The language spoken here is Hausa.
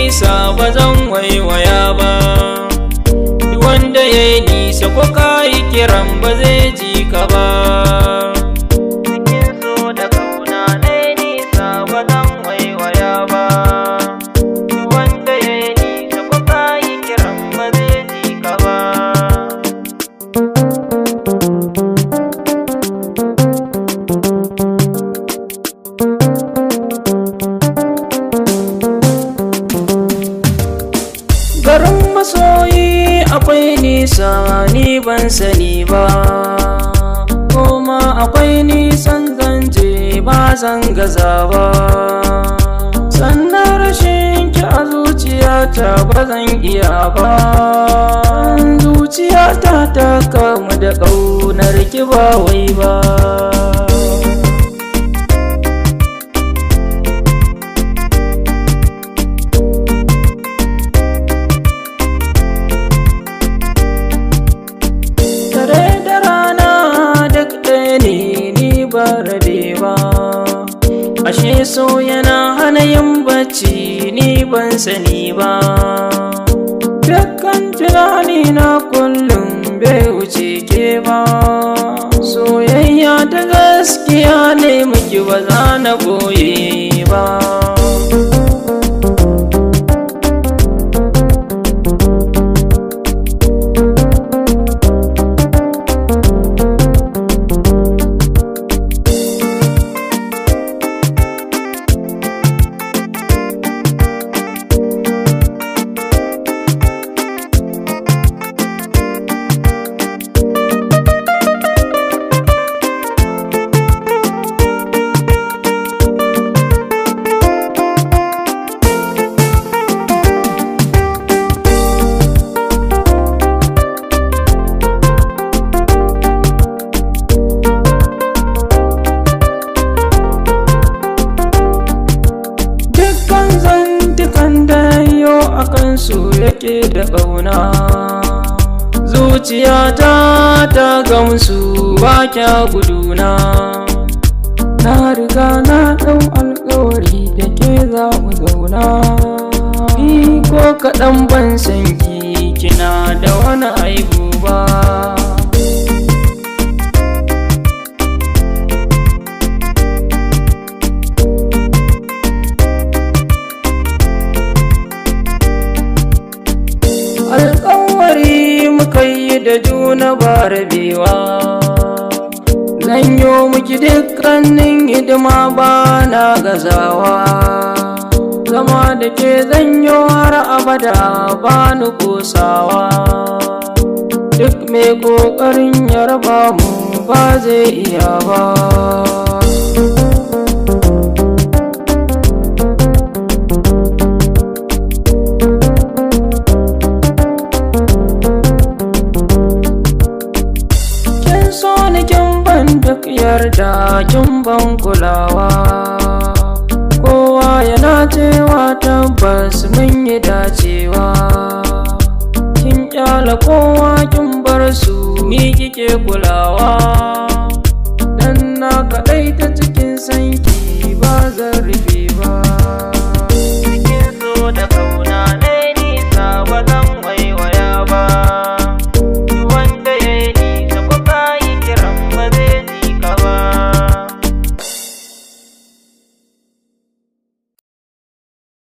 nisa ba zan waiwaya ba, wanda ya yi nisa ko ka yi kiran ba zai ji ka ba. Cikin so da kauna na yi nisa ba zan waiwaya ba, wanda ya yi nisa ko ka yi kiran ba zai ji ka ba. Garin masoyi akwai nisa ni ban sani ba, kuma akwai nisan zanje ba zan gaza ba. Sannan rashin ki a zuciyata ba zan iya ba, zuciyata ta kamu da ƙaunar ki ba wai ba. Ashe so yana hana yin bacci ni ban sani ba, dukkan tunani na kullum bai wuce ke ba. Soyayya ta gaskiya ne miki ba za na boye ba. Akansu yake da ƙauna, zuciyata ta gamsu ba kya guduna. Na riga na ɗau alƙawari da ke za mu zauna, ni ko kaɗan ban san ki kina da wani aibu ba. Alƙawari muka yi da juna ba rabewa, zan yo miki dukkanin hidima ba na gazawa. Zama da ke zan yo har abada ba ni kosawa, duk mai ƙoƙarin ya raba mu ba zai iya ba. Duk yarda kin ban kulawa, kowa yana cewa tabbas mun yi dacewa. Kin kyala kowa kin bar su ni kike kulawa.